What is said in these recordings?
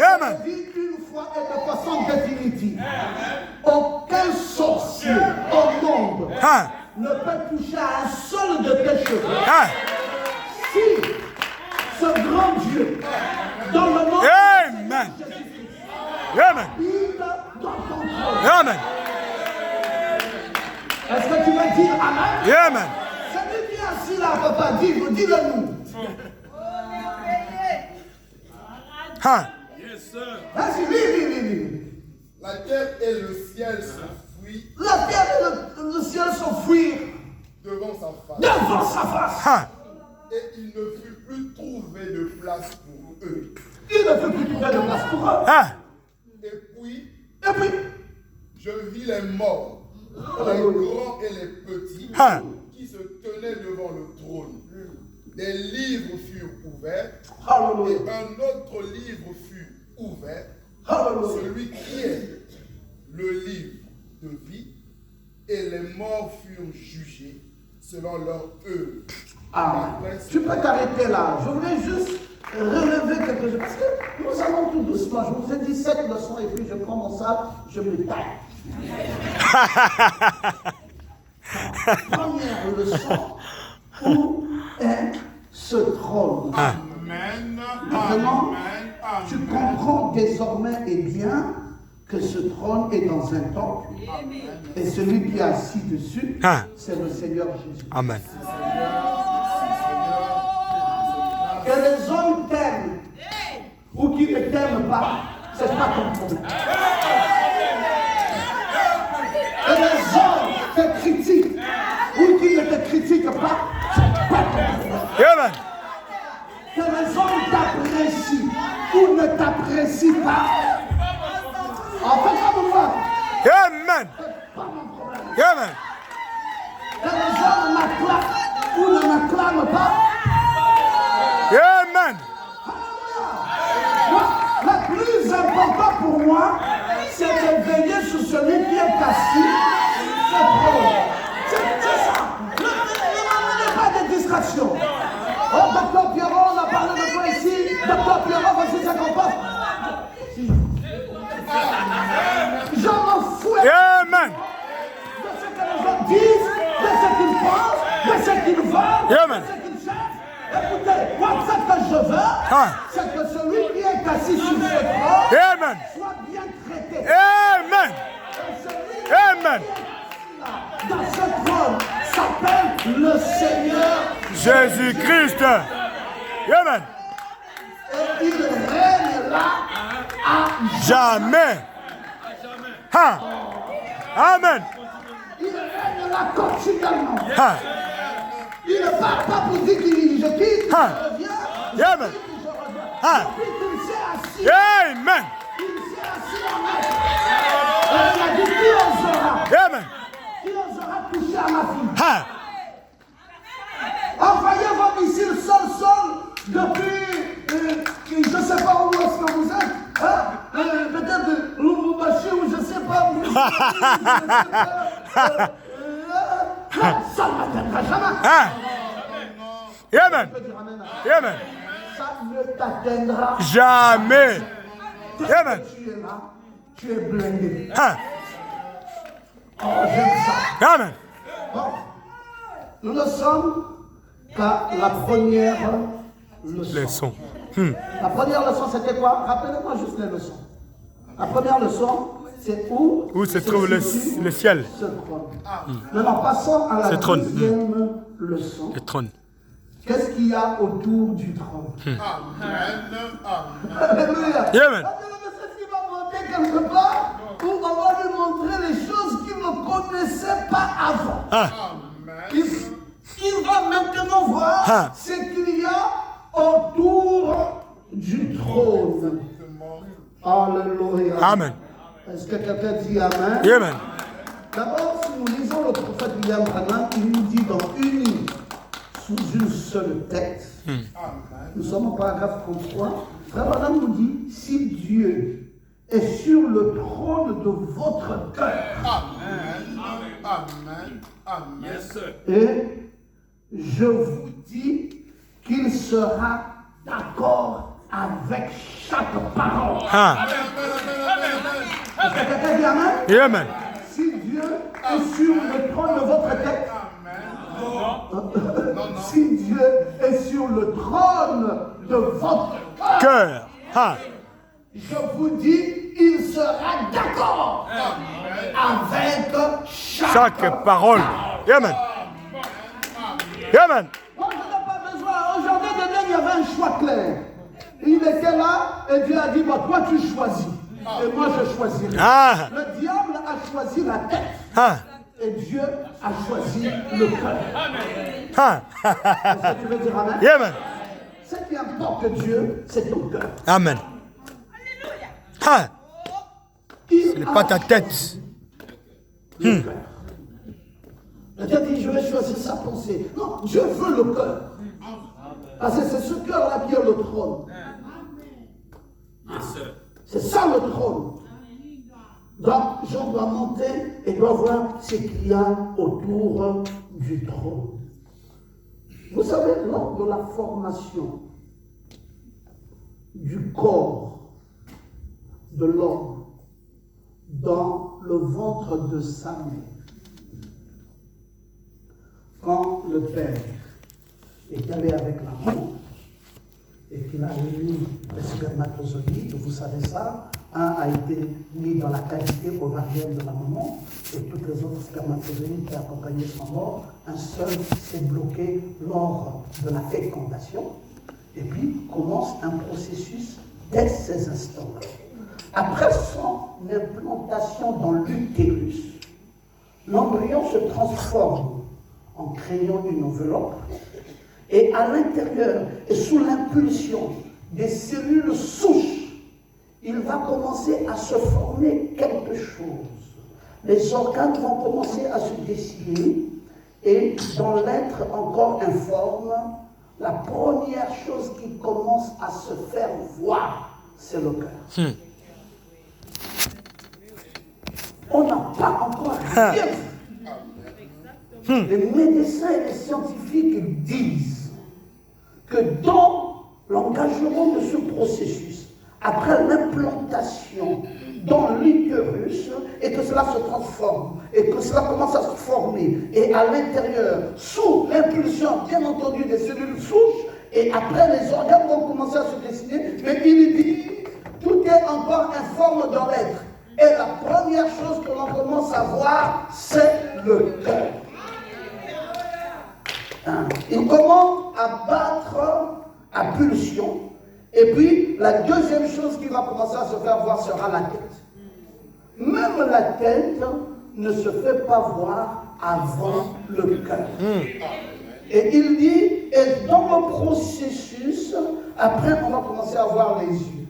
Amen. Je dis une fois et de façon définitive. Aucun sorcier au monde ne peut toucher à un seul de tes cheveux. Si ce grand Dieu, dans le nom Amen. de Jésus-Christ, Amen. il dans ton trône. Amen. Est-ce que tu veux dire Amen? Amen. Celui qui est assis là, papa, dis-le nous. Vas-y, lis. La terre et le ciel s'enfuient. La terre et le ciel s'enfuirent Devant sa face. devant sa face. Et il ne fut plus trouvé de place pour eux. Il ne peut plus trouver de place pour eux. Et puis, je vis les morts, les grands et les petits, qui se tenaient devant le trône. Des livres furent ouverts, et un autre livre fut ouvert, celui qui est le livre de vie, et les morts furent jugés selon leur œuvre. Tu peux t'arrêter là. Je voulais juste relever quelque chose. Parce que nous allons tout doucement. Je vous ai dit 7 leçons et puis je prends mon sac, je me taille. Première leçon, où est ce trône? Maintenant, tu comprends désormais et bien que ce trône est dans un temple. Et celui qui est assis dessus, c'est le Seigneur Jésus. Amen. Que les hommes t'aiment ou qu'ils ne t'aiment pas, c'est pas ton problème. Que les hommes te critiquent ou qu'ils ne te critiquent pas, c'est pas ton problème. Amen. Que les hommes t'apprécient ou ne t'apprécient pas, en fait, comme moi, Amen. c'est pas mon problème. Amen. Que les hommes m'acclament ou ne m'acclament pas, Amen. moi, le plus important pour moi, c'est de veiller sur celui qui est assis sur ce trône. C'est ça. Ne pas de distraction. Oh, docteur Pierrot, on a parlé de toi ici. Docteur Pierrot, voici sa comporte. Je m'en fous Amen. de ce que les gens disent, de ce qu'ils pensent, de ce qu'ils veulent, Amen. de ce qu'ils cherchent. Écoutez, moi, ce que je veux, c'est que celui qui est assis sur ce trône Amen. soit bien traité. Amen. Et celui Amen. dans ce trône s'appelle le Seigneur. Jésus-Christ. Amen. Et il règne là à Jamais. Amen. il règne là continuellement. Il ne part pas pour dire qu'il je quitte, je reviens. Amen. Je reviens. Depuis qu'il s'est assis, Amen. il s'est assis en maître. Et il a dit qui osera, Amen. qui osera toucher à ma fille. Envoyez vos missiles sol depuis, je ne sais pas où est-ce que vous êtes. Peut-être Lubumbashi ou je ne sais pas où. Ça ne m'atteindra jamais. Amen. Amen. Ça ne t'atteindra Jamais. Amen. Tu es là, tu es blindé. Oh, j'aime ça. Amen. Bon, nous ne sommes qu'à la première leçon. Leçon. La première leçon, c'était quoi? Rappelez-moi juste les leçons. La première leçon, c'est où se trouve le ciel. Ce trône. Maintenant, passons à la deuxième leçon. Le trône. Qu'est-ce qu'il y a autour du trône? Alléluia. Amen. C'est ce qui va monter quelque part où on va lui montrer les choses qu'il ne connaissait pas avant. Il va maintenant voir ce qu'il y a autour du trône. Alléluia. Amen. Est-ce que quelqu'un dit Amen? Amen. D'abord, si nous lisons le prophète William Branham, il nous dit dans uni sous une seule tête. Nous sommes au paragraphe 33. Frère Branham nous dit, si Dieu est sur le trône de votre cœur. Et je vous dis qu'il sera d'accord avec chaque parole. Ah. Est-ce que quelqu'un dit amen? Amen. Si Dieu est sur le trône de votre tête, si Dieu est sur le trône de votre Cœur. Ah. je vous dis, il sera d'accord avec Chaque parole. Amen. Amen. Moi, je n'ai pas besoin. Aujourd'hui, il y avait un choix clair. Il était là et Dieu a dit, bon, toi tu choisis. Et moi je choisirai. Ah. Le diable a choisi la tête. Ah. Et Dieu a choisi le cœur. Ah. Est-ce que tu veux dire amen? Amen. Ce qui importe Dieu, c'est ton cœur. Amen. Ah. Ce n'est pas ta tête. Le cœur. Le Dieu dit, je vais choisir sa pensée. Non, Dieu veut le cœur. Parce que c'est ce cœur-là qui est le trône. C'est ça le trône. Donc, Jean doit monter et doit voir ce qu'il y a autour du trône. Vous savez, lors de la formation du corps de l'homme dans le ventre de sa mère, quand le père est allé avec la maman et qu'il a réuni les spermatozoïdes, vous savez ça, un a été mis dans la cavité ovarienne de la maman et toutes les autres spermatozoïdes qui accompagnaient son mort, un seul s'est bloqué lors de la fécondation et puis commence un processus dès ces instants-là. Après son implantation dans l'utérus, l'embryon se transforme en créant une enveloppe et à l'intérieur et sous l'impulsion des cellules souches, il va commencer à se former quelque chose. Les organes vont commencer à se dessiner et dans l'être encore informe, la première chose qui commence à se faire voir, c'est le cœur. On n'a pas encore rien vu. Les médecins et les scientifiques disent que dans l'engagement de ce processus, après l'implantation dans l'utérus, et que cela se transforme, et que cela commence à se former, et à l'intérieur, sous l'impulsion, bien entendu, des cellules souches, et après les organes vont commencer à se dessiner, mais il dit, tout est encore informe dans l'être. Et la première chose que l'on commence à voir, c'est le cœur. Il commence à battre à pulsion. Et puis, la deuxième chose qui va commencer à se faire voir sera la tête. Même la tête ne se fait pas voir avant le cœur. Et il dit, et dans le processus, après on va commencer à voir les yeux.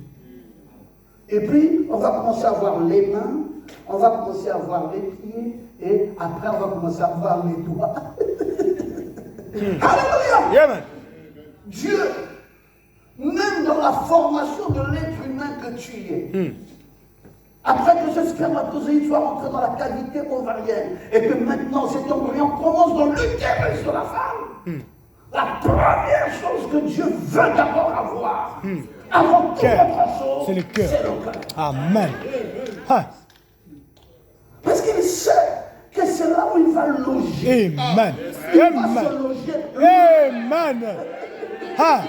Et puis, on va commencer à voir les mains, on va commencer à voir les pieds, et après on va commencer à voir les doigts. Alléluia! Amen. Dieu, même dans la formation de l'être humain que tu es, après que ce spermatozoïde soit rentré dans la cavité ovarienne et que maintenant cet embryon commence dans l'utérus de la femme, la première chose que Dieu veut d'abord avoir, avant toute autre chose, c'est le cœur. cœur. Amen. Ah. Parce qu'il sait que c'est là où il va loger. Amen. Il va Amen. se loger. Amen. Ah.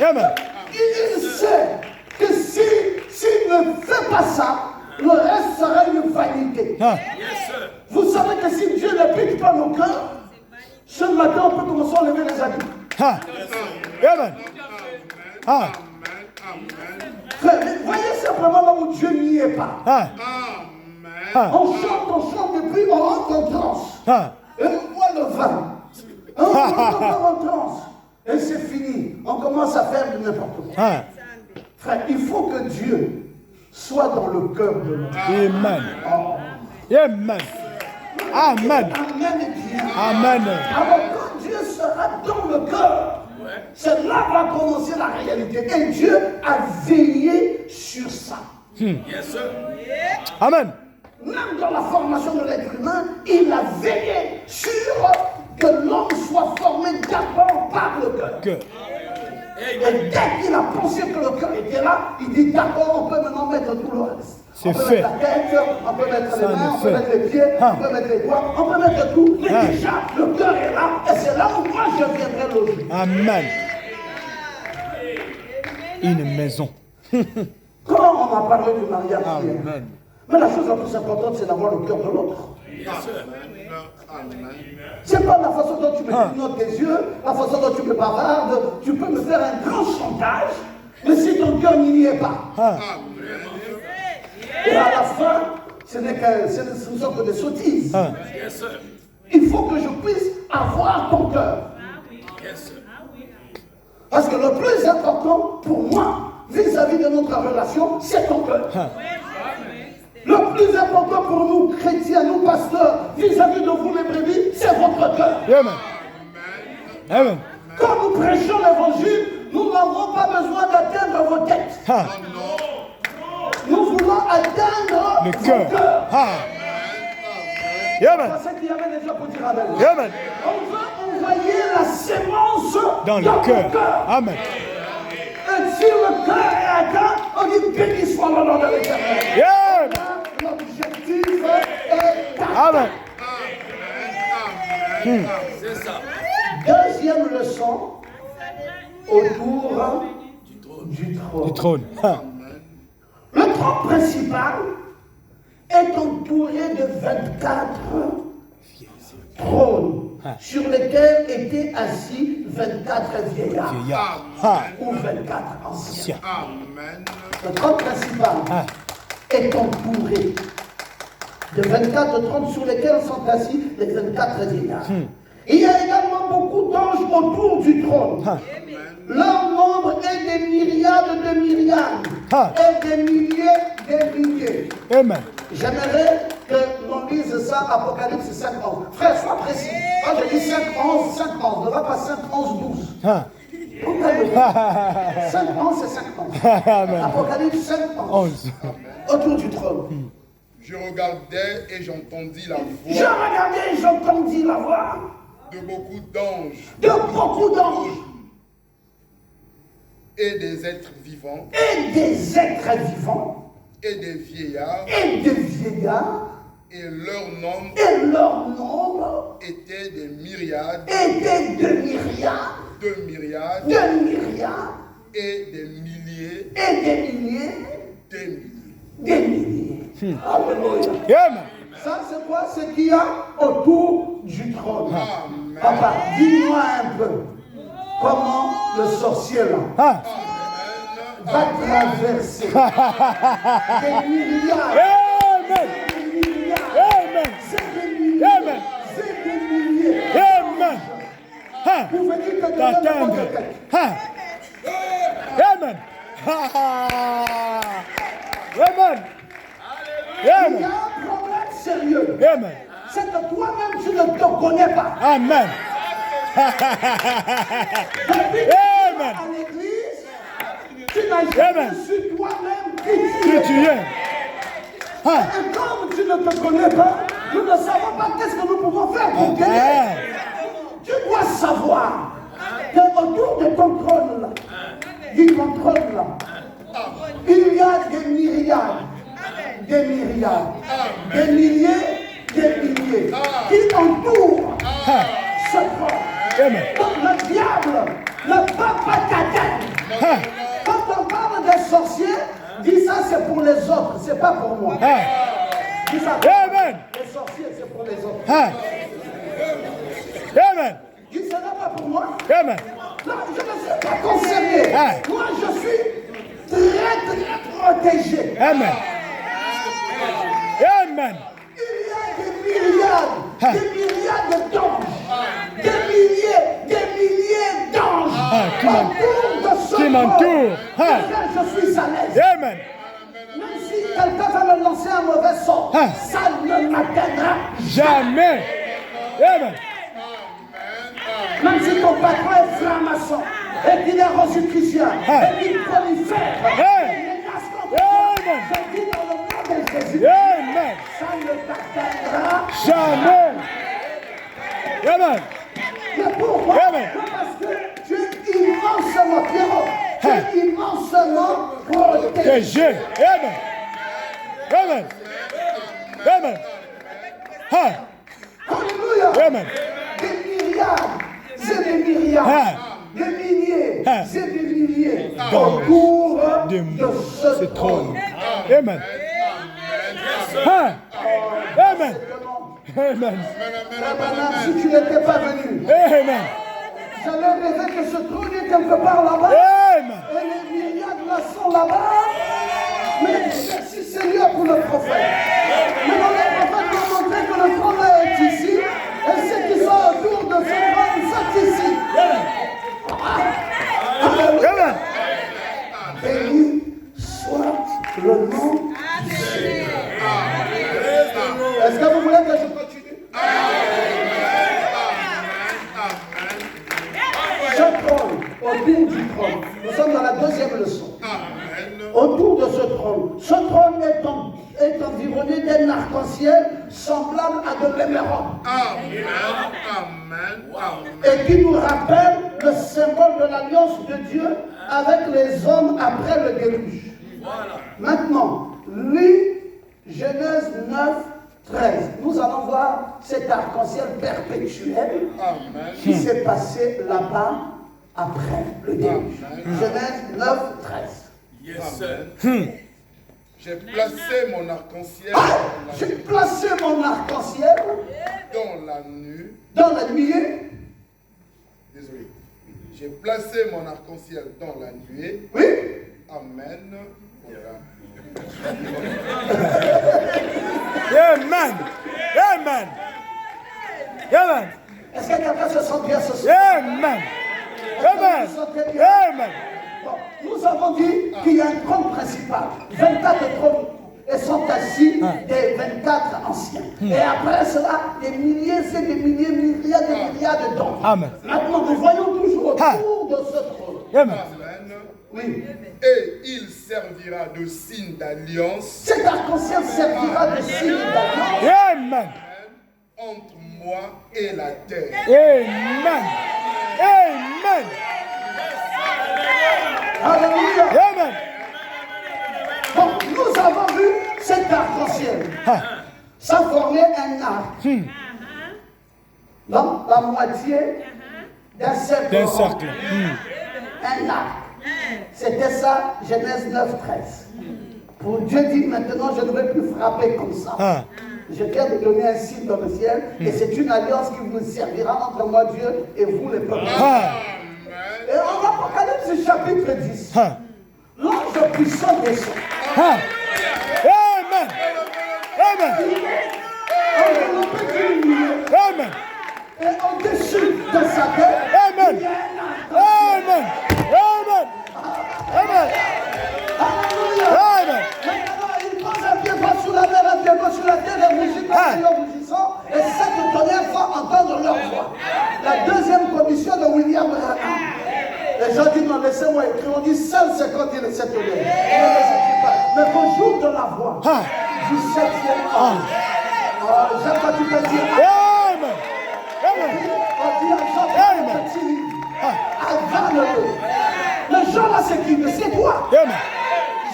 Amen. Il sait que s'il ne fait pas ça, le reste sera une vanité. Ah. Vous savez que si Dieu n'habite pas nos cœurs, ce matin on peut commencer à lever les habits. Ah. Amen. Ah. Frère, voyez simplement là où Dieu n'y est pas. Ah. Ah. On chante, et puis on rentre en transe. Ah. Et on boit le vin. On rentre en transe. Et c'est fini. On commence à faire du n'importe quoi. Ah. Frère, il faut que Dieu soit dans le cœur de l'homme. Amen. Oh. Amen. Amen. Amen et bien. Amen. Alors quand Dieu sera dans le cœur, c'est là va commencer la réalité. Et Dieu a veillé sur ça. Amen. Même dans la formation de l'être humain, il a veillé sur que l'homme soit formé d'abord par le cœur. Que. Et dès qu'il a pensé que le cœur était là, il dit d'accord, on peut maintenant mettre tout le reste. On peut mettre la tête, on peut mettre les mains, on peut mettre les pieds, on peut mettre les doigts, on peut mettre tout. Mais déjà, le cœur est là, et c'est là où moi je viendrai loger. Amen. Une maison. Comment on a parlé du mariage hier? Amen. Mais la chose la plus importante, c'est d'avoir le cœur de l'autre. C'est pas la façon dont tu me clignotes tes yeux, la façon dont tu me bavardes. Tu peux me faire un grand chantage, mais si ton cœur n'y est pas. Et à la fin, ce ne sont que des sottises. Il faut que je puisse avoir ton cœur. Parce que le plus important pour moi, vis-à-vis de notre relation, c'est ton cœur. Le plus important pour nous, chrétiens, nous pasteurs, vis-à-vis de vous les brebis, c'est votre cœur. Amen. Amen. Quand nous prêchons l'évangile, nous n'avons pas besoin d'atteindre vos têtes. Nous voulons atteindre Le vos cœur. cœurs. Amen. C'est qu'il y avait déjà pour dire Amen. Amen. On va envoyer la sémence Dans le vos cœur. cœurs. Amen. Et si le cœur est atteint, on dit béni soit le nom de l'Éternel. Amen. L'objectif est atteint. Amen. C'est ça. Deuxième leçon, autour du trône. Du trône. Le trône principal est entouré de 24 trônes sur lesquels étaient assis 24 vieillards ou 24 anciens. Amen. Le trône principal est entouré de 24 trônes sur lesquels sont assis les 24 vieillards. Il y a également beaucoup d'anges autour du trône. Leur nombre est des myriades de myriades et des milliers de milliers. Amen. J'aimerais que l'on lise ça, Apocalypse 5:11. Frère, sois précis. Quand je dis 5:11, 5:11, ne va pas 5:11, 12. 5:11, c'est 5:11. Apocalypse 5:11. Autour du trône. Je regardais et j'entendis la Je voix regardais et j'entendis la voix de beaucoup d'anges de beaucoup d'anges et des êtres vivants et des êtres vivants et des vieillards, et des vieillards, et leur nombre et leur nombre était des myriades, était de myriades, de myriades, de myriades, et des milliers, et des milliers, des milliers. des milliers. Alléluia. Amen. Ça, c'est quoi ce qu'il y a autour du trône? Amen. Papa, dis-moi un peu comment le sorcier là va traverser des milliards. Amen. Des milliards. Amen. C'est des milliers. Amen. C'est des milliers. Amen. Vous venez de T'atteindre. Amen. Amen. Il y a Amen. un problème sérieux. Amen. C'est que toi-même, tu ne te connais pas. Amen. Amen. À l'église, tu n'as jamais Amen. su toi-même qui Qui tu es. tu es? Et comme tu ne te connais pas, nous ne savons pas qu'est-ce que nous pouvons faire pour t'aider. Tu dois savoir qu'autour de ton trône là, du ton trône là, il y a des myriades, des myriades, des milliers, des milliers qui entourent ce trône. Amen. Donc le diable ne peut pas t'atteindre. Quand on parle des sorciers, dis ça c'est pour les autres, c'est pas pour moi. Dis ça. Amen. Les sorciers c'est pour les autres. Amen. Dis ça n'est pas pour moi. Amen. Non, je ne suis pas concerné. Moi je suis très protégé. Amen. Amen. Il y a des myriades d'anges, des milliers d'anges autour de ce qui m'entourent. Je suis à l'aise. Amen. Même si quelqu'un va me lancer un mauvais sort, ça ne m'atteindra jamais. Amen. Même si ton patron est franc-maçon et qu'il est rosicrucien et qu'il prolifère, Amen. je dis dans le nom de Jésus, Amen. ça ne t'atteindra Jamais. Amen. Mais pourquoi? Amen. Parce que Dieu, il va immensement, Pierrot, tu es immensement protégé. Amen. Amen. Amen. Alléluia. Amen. Des milliards, c'est des milliards. Des milliers, c'est des milliers autour de ce trône. Amen. Amen. Amen. Si tu n'étais pas venu, Amen. j'allais rêver que ce trône est quelque part là-bas. Amen. Et les milliards de la sont là-bas. Mais merci Seigneur pour le prophète. Maintenant le prophète m'a montré que le trône est ici. Et ceux qui sont autour de ce trône sont ici. Amen. Béni soit le nom du Seigneur. Est-ce que vous voulez que je continue? Ce trône, autour du trône, nous sommes dans la deuxième leçon. Autour de ce trône est environné d'un arc-en-ciel semblable à de l'émeraude. Et qui nous rappelle le symbole de l'alliance de Dieu avec les hommes après le déluge. Maintenant, lis Genèse 9, 13. Nous allons voir cet arc-en-ciel perpétuel qui s'est passé là-bas après le déluge. Genèse 9, 13. J'ai placé mon arc-en-ciel J'ai placé mon arc-en-ciel dans la nuée. Désolé. J'ai placé mon arc-en-ciel dans la nuée. Oui. Amen. Voilà. Amen. Amen. Amen. Est-ce que quelqu'un se sent bien ce soir? Amen. Amen. Amen. Bon, nous avons dit qu'il y a un trône principal. 24 trônes et sont assis des 24 anciens. Et après cela, des milliers et des milliers, milliards et milliards de dons. Amen. Maintenant, nous voyons toujours autour de ce trône. Amen. Oui. Et il servira de signe d'alliance. Cet arc-en-ciel servira de signe d'alliance. Amen. Entre moi et la terre. Amen. Amen. Alléluia. Amen. Bon, nous avons vu cet arc-en-ciel. Ça formait un arc. Donc, la moitié d'un cercle. Un arc. C'était ça, Genèse 9, 13. Pour Dieu dit maintenant, je ne vais plus frapper comme ça. Je viens de donner un signe dans le ciel, et c'est une alliance qui vous servira entre moi, Dieu, et vous, les peuples. Et en Apocalypse chapitre 10, l'ange puissant descend. Amen. Amen. Amen. Et au-dessus de sa tête, Amen. il y a un arc. Amen. Amen. Amen. Alléluia. Amen. Maintenant, il pose un pied pas sur la mer, un pied pas sur la terre, et rougit par le rougissant, et sept tonnerres font entendre leur voix. La deuxième commission de William Branham. Les gens disent non, laissez-moi écrire. On dit seul c'est quand il est sept tonnerres. Ne les écris pas. Mais qu'au jour de la voix du septième ange, j'aime quand tu peux dire Amen. Amen. on dit à Jean le petit livre, avale-le. Le Jean là c'est qui? Mais c'est toi. Amen.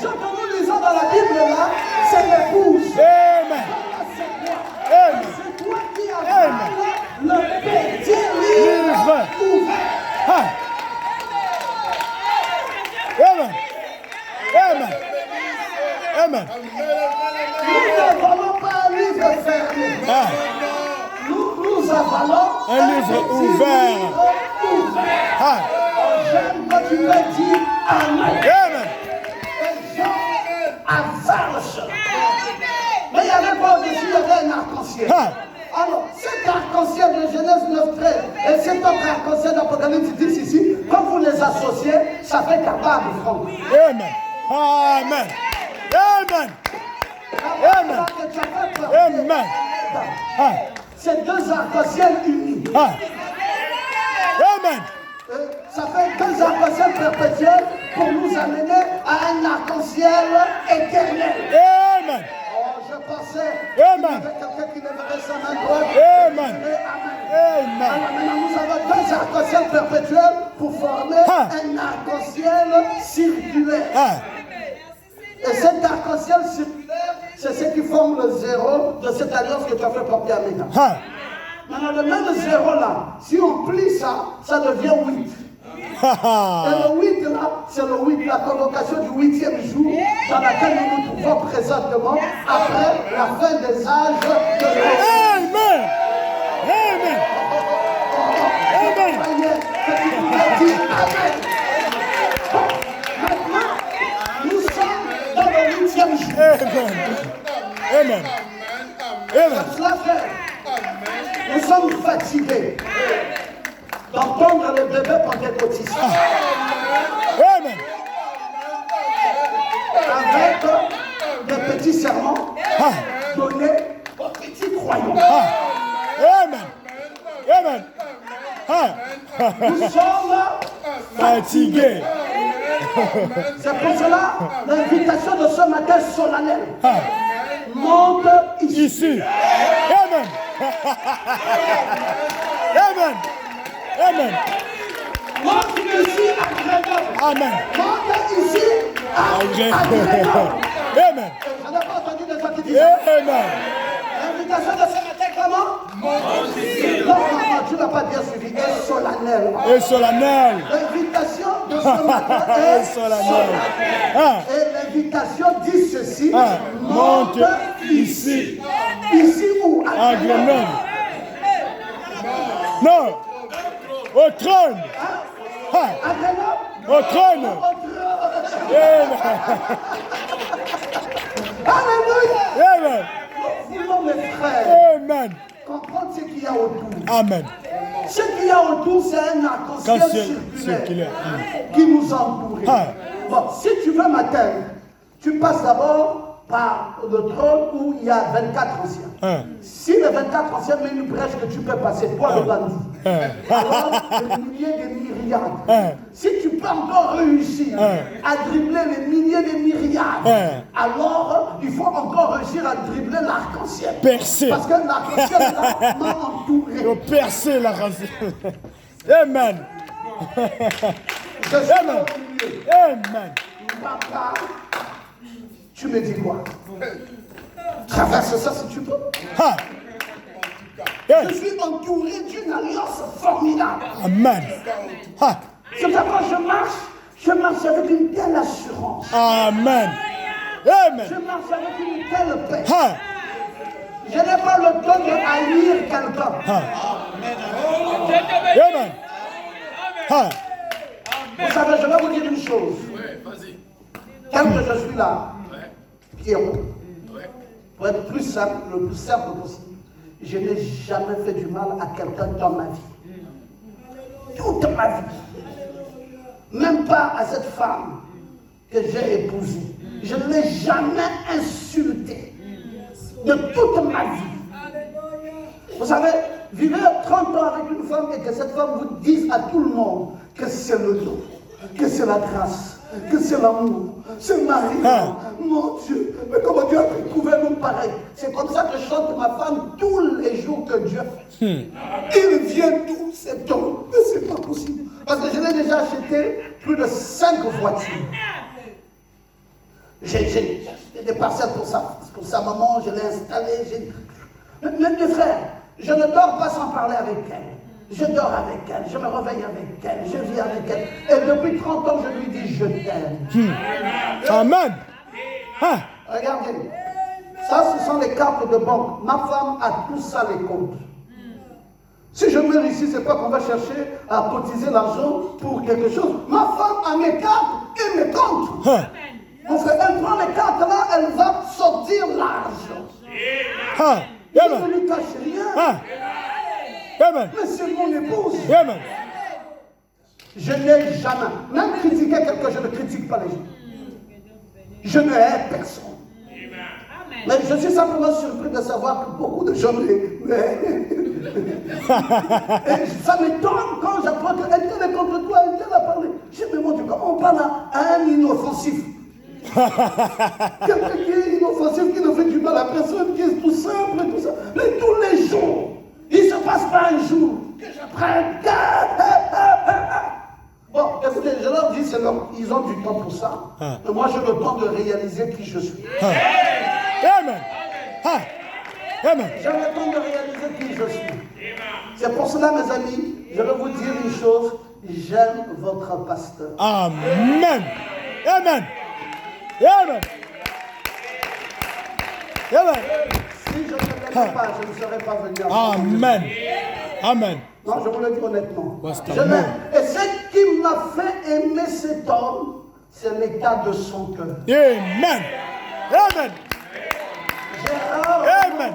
Jean que nous lisons dans la Bible là, c'est l'épouse. Amen. C'est toi. Amen. C'est toi qui avale le petit livre ouvert. Amen. Amen. Amen. Nous n'avalons pas un livre fermé. Nous avalons Un livre ouvert. J'aime quand tu peux dire Amen. Amen. Les gens avalent cela. Mais il n'y avait pas au-dessus, il y avait un arc-en-ciel. Alors, cet arc-en-ciel de Genèse 9.13 et cet autre arc-en-ciel d'Apocalypse 10 ici, quand vous les associez, ça fait capable, franc. Amen. Amen. Amen. Amen. Amen. C'est deux arcs-en-ciel unis. Amen. Ça fait deux arcs-en-ciel perpétuels pour nous amener à un arc-en-ciel éternel. Amen. Oh, je pensais Amen. qu'il y avait quelqu'un qui leverait sa main droite. Amen. Amen. Amen. Alors maintenant, nous avons deux arcs-en-ciel perpétuels pour former un arc-en-ciel circulaire. Et cet arc-en-ciel circulaire, c'est ce qui forme le zéro de cette alliance que tu as fait porter à Méga. Maintenant, le même zéro là, si on plie ça, ça devient 8. Et le 8 là, c'est le 8, la convocation du 8e jour dans laquelle nous nous trouvons présentement après la fin des âges de l'homme. Amen. Amen. Amen. Croyez que tu pouvais dire Amen. Maintenant, nous sommes dans le 8e jour. Amen. Amen. Cela fait, nous sommes fatigués d'entendre les bébés pentecôtistes. Amen. Avec des petits serments donnés aux petits croyants. Amen. Amen. Nous sommes Fatigué. C'est pour cela l'invitation de ce matin solennel. Monte ici. Ici. Amen. Amen. Amen. Monte ici à Grenoble. Amen. Monte ici à Grenoble. Amen. Je n'ai pas entendu des gens qui disent ça. Amen. L'invitation de ce matin, comment? Monte ici. Non, tu n'as pas bien suivi. Et solennel. Et solennel. L'invitation de ce matin est solennelle. Et l'invitation dit ceci. Monte ici. Ici où? À Grenoble. Non. Au trône. À Grenoble. Au trône. Amen. Alléluia. Amen. Nous voulons, mes frères, Amen. comprendre ce qu'il y a autour. Amen. Ce qu'il y a autour, c'est un arc-en-ciel circulaire qui nous entoure. Bon, si tu veux m'atteindre, tu passes d'abord par le trône où il y a 24 anciens. Si les 24 anciens mettent une brèche que tu peux passer, toi le bandit, alors des milliers des myriades. Si tu peux encore réussir à dribbler les milliers des myriades, alors il faut encore réussir à dribbler l'arc-en-ciel. Percer. Parce que l'arc-en-ciel là m'a entouré. Il faut percer la racine. Amen. Je suis Amen. au milieu. Amen. Papa, tu me dis quoi? Traverse ça si tu peux. Je suis entouré d'une alliance formidable. Amen. C'est pour ça que quand je marche avec une telle assurance. Amen. Je Amen. marche avec une telle paix. Je n'ai pas le temps de haïr quelqu'un. Amen. Vous savez, je vais vous dire une chose. Tel que je suis là, Pierrot, pour être plus simple, le plus simple possible, je n'ai jamais fait du mal à quelqu'un dans ma vie. Toute ma vie. Même pas à cette femme que j'ai épousée. Je ne l'ai jamais insultée. De toute ma vie. Vous savez, vivez 30 ans avec une femme et que cette femme vous dise à tout le monde que c'est le don, que c'est la grâce, que c'est l'amour, c'est Marie. Mon Dieu, mais comment Dieu a pu trouver un homme pareil? C'est comme ça que chante ma femme tous les jours que Dieu fait. Il vient tous ces dons, mais c'est pas possible. Parce que je l'ai déjà acheté plus de 5 voitures. J'ai acheté des parcelles pour sa maman, je l'ai installé. Mes frères, je ne dors pas sans parler avec elle. Je dors avec elle, je me réveille avec elle, je vis avec elle. Et depuis 30 ans, je lui dis je t'aime. Amen. Regardez, ça ce sont les cartes de banque. Ma femme a tout ça, les comptes. Si je meurs ici, c'est pas qu'on va chercher à cotiser l'argent pour quelque chose. Ma femme a mes cartes et mes comptes. Donc elle prend les cartes là, elle va sortir l'argent. Je ne lui cache rien. Amen. Mais c'est mon épouse. Amen. Je n'ai jamais, même critiqué quelqu'un, je ne critique pas les gens. Je ne hais personne. Mais je suis simplement surpris de savoir que beaucoup de gens ça m'étonne quand j'apprends qu'un tel est contre toi, un tel a parlé. Je me demande comment on parle à un inoffensif. Quelqu'un qui est inoffensif. inoffensif, qui ne fait du mal à personne, qui est tout simple et tout ça. Mais tous les jours, il ne se passe pas un jour que j'apprenne. Bon, écoutez, je leur dis, ils ont du temps pour ça. Et moi, j'ai le temps de réaliser qui je suis. Amen. Amen. J'ai le temps de réaliser qui je suis. C'est pour cela, mes amis, je vais vous dire une chose. J'aime votre pasteur. Amen. Amen. Amen. Amen. Si je ne l'aimais pas, je ne serais pas venu à vous. Amen. Amen. Non, je vous le dis honnêtement. Basta. Je l'aime. Et ce qui m'a fait aimer cet homme, c'est l'état de son cœur. Amen. Amen. J'ai Amen.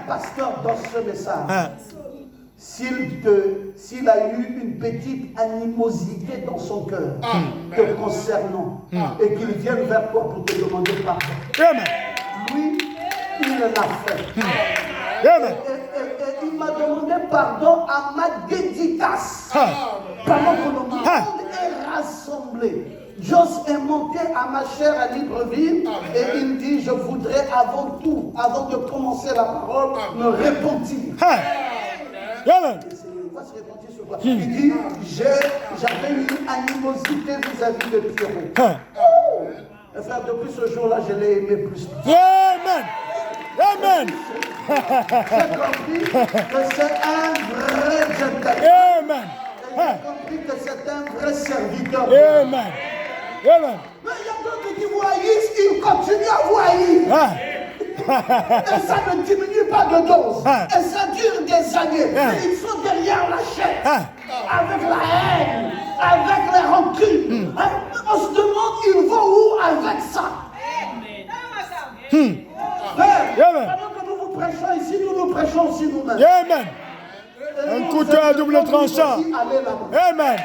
pasteur dans ce message. S'il a eu une petite animosité dans son cœur te concernant et qu'il vienne vers toi pour te demander pardon. Amen. Lui, il l'a fait. Amen. Et il m'a demandé pardon à ma dédicace. Pendant que le monde est rassemblé. Jos est monté à ma chaire à Libreville et il dit, je voudrais avant tout, avant de commencer la parole, me repentir. Amen. Il dit, j'avais une animosité vis-à-vis de Pierrot. Et frère, depuis ce jour-là, je l'ai aimé plus. Amen. Amen. J'ai compris que c'est un vrai gentleman. Amen. J'ai compris que c'est un vrai serviteur. Amen. Amen. Mais il y a d'autres qui vous haïssent, ils continuent à vous haïr. Et ça ne diminue pas de dose. Et ça dure des années. Et ils sont derrière la chaîne. Avec la haine, avec les rancunes. On se demande, ils vont où avec ça? Pendant que nous vous prêchons ici, nous prêchons aussi nous-mêmes. Amen. Un couteau à double tranchant. Amen.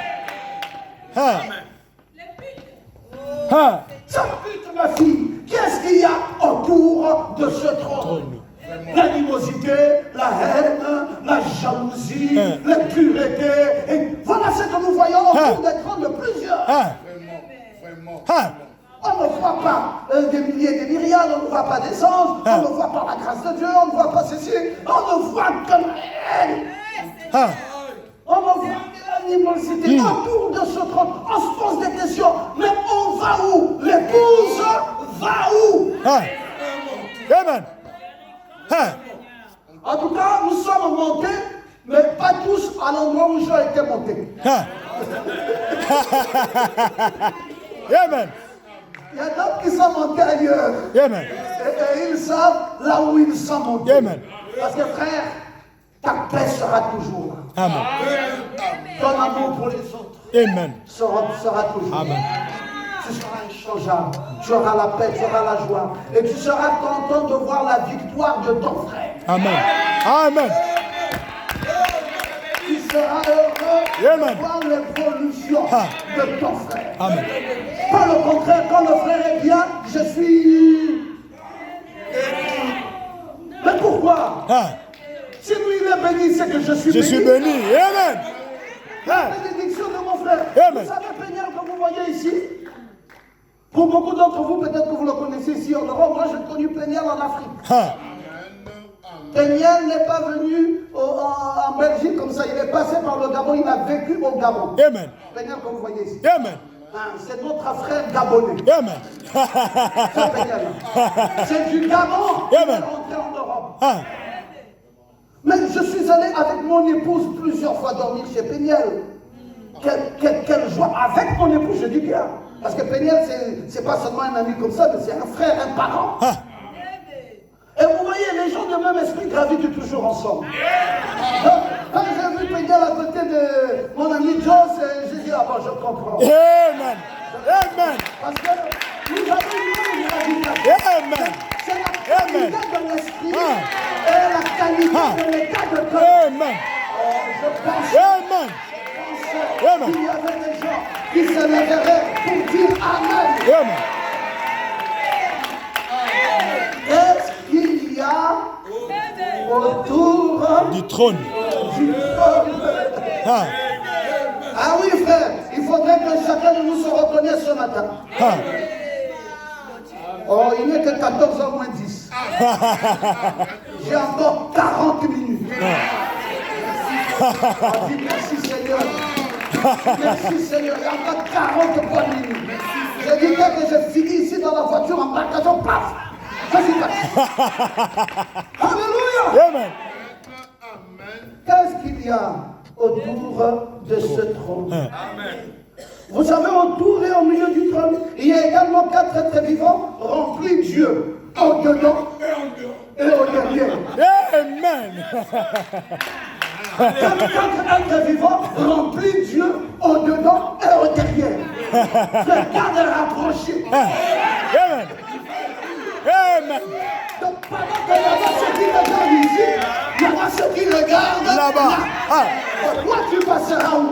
Ça pute, ma fille. Qu'est-ce qu'il y a autour de ce trône? L'animosité, la haine, la jalousie, l'impureté. Et voilà ce que nous voyons autour des trônes de plusieurs. Vraiment. On ne voit pas des milliers, des myriades, on ne voit pas des anges, on ne voit pas la grâce de Dieu, on ne voit pas ceci, on ne voit que la haine. On ne voit que l'animosité autour de ce trône. On se pose des questions, mais on va où? L'épouse va où? Amen. En tout cas, nous sommes montés, mais pas tous à l'endroit où j'ai été monté. Amen. Il y a d'autres qui sont montés ailleurs. Amen. Et ils savent là où ils sont montés. Amen. Parce que frère, ta paix sera toujours là. Amen. Ton amour pour les autres Amen. sera toujours Amen. là. Tu seras inchangeable. Tu auras la paix, tu auras la joie. Et tu seras content de voir la victoire de ton frère. Amen. Amen. Tu seras heureux Amen. de voir l'évolution de ton frère. Amen. Pas le contraire, quand le frère est bien, je suis... Mais pourquoi? Si lui il est béni, c'est que je suis béni. Je suis béni. Amen. La bénédiction de mon frère. Amen. Vous savez Péniel que vous voyez ici? Pour beaucoup d'entre vous, peut-être que vous le connaissez ici en Europe. Moi, j'ai connu Péniel en Afrique. Péniel n'est pas venu en Belgique comme ça. Il est passé par le Gabon. Il a vécu au Gabon. Amen. Péniel, comme vous voyez ici. Amen. C'est notre frère gabonais. Amen. C'est Péniel. C'est du Gabon qui est Amen. rentré en Europe. Mais je suis allé avec mon épouse plusieurs fois dormir chez Péniel. Quelle joie avec mon épouse, je dis bien. Parce que Péniel, c'est pas seulement un ami comme ça, mais c'est un frère, un parent. Et vous voyez, les gens de même esprit gravitent toujours ensemble. Donc, quand j'ai vu Péniel à côté de mon ami Joss, j'ai dit, ah bon, je comprends. Amen. Amen. Parce que nous avons une gravitation. Amen. C'est la qualité de l'esprit et la qualité de l'état de cœur. Amen. Je pense Amen. qu'il y avait des gens qui se lèveraient pour dire Amen. Amen. Qu'est-ce qu'il y a autour Du trône. du trône? Ah oui, frère, il faudrait que chacun de nous se reconnaisse ce matin. Oh, il n'est que 14h moins 10. J'ai encore 40 minutes. On dit merci Seigneur. Merci Seigneur. Il y a encore 40 bonnes minutes. Je dis que je finis ici dans la voiture en partageant, paf. Je suis parti. Alléluia. Amen. Qu'est-ce qu'il y a autour de ce trône? Amen. Vous savez, autour et au milieu du trône, il y a également 4 êtres vivants remplis de Dieu, au-dedans et au derrière. Amen. 4 êtres vivants remplis de Dieu, au-dedans et au derrière. Regarde rapproché. Amen. Amen. Donc pendant qu'il y a ceux qui regardent ici, il y en a ceux qui regardent là-bas. Là. Toi, tu passeras où?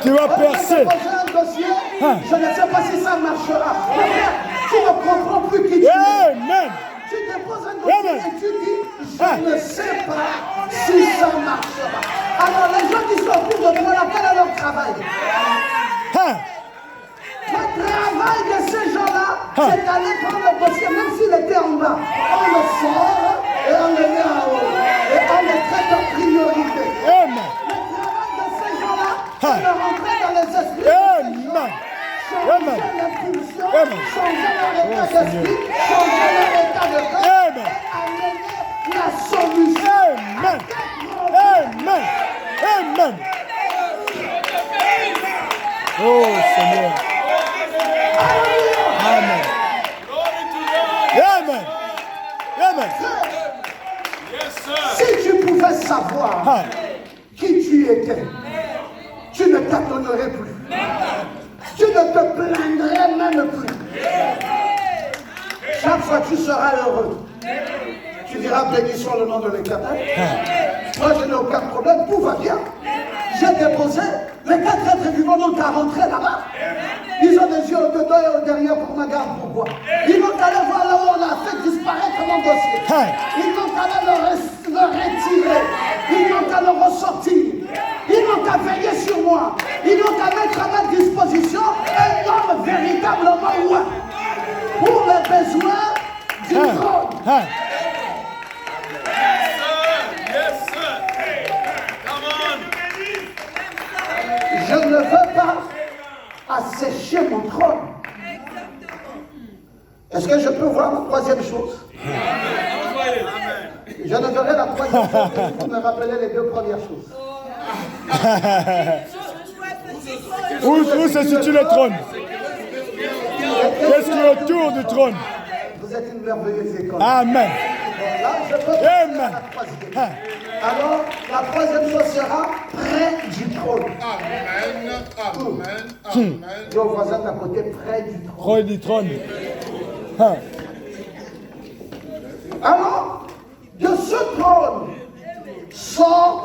Tu vas percer. Un dossier, je ne sais pas si ça marchera. Tu ne comprends plus qui tu es. Amen. Tu déposes un dossier et tu dis, je ne sais pas si ça marchera. Alors les gens qui sont autour de toi, quel est leur travail? Le travail de ces gens-là, c'est d'aller prendre le dossier, même s'il était en bas. On le sort et on le met en haut. Et on le traite en priorité. Amen. Le travail de ces gens-là, c'est de rentrer dans les esprits. Amen. Changer l'impulsion, changer leur état d'esprit, changer leur état de cœur et amener la solution. Amen. Amen. Amen. Oh Seigneur. Amen. Amen. Amen. Si tu pouvais savoir qui tu étais, tu ne t'étonnerais plus. Tu ne te plaindrais même plus. Chaque fois tu seras heureux. Tu diras béni soit le nom de l'Éternel. Moi je n'ai aucun problème, tout va bien. J'ai déposé, les 4 êtres vivants n'ont qu'à rentrer là-bas. Ils ont des yeux au dedans et au derrière pour ma garde. Pourquoi? Ils n'ont qu'à aller voir là où on a fait disparaître mon dossier. Ils n'ont qu'à aller le retirer. Ils n'ont qu'à le ressortir. Ils n'ont qu'à veiller sur moi. Ils n'ont qu'à mettre à ma disposition un homme véritablement ouin pour les besoins du trône. Je ne veux pas assécher mon trône. Est-ce que je peux voir la troisième chose? Je ne verrai la troisième chose que si vous me rappelez les 2 premières choses. Où se situe le trône? Qu'est-ce qui est autour du trône? Vous êtes une merveilleuse école. Amen. Là, je peux passer à la troisième. Alors, la troisième chose sera près du trône. Amen. Amen. Amen. Dis au voisin d'à côté, près du trône. Près du trône. Alors,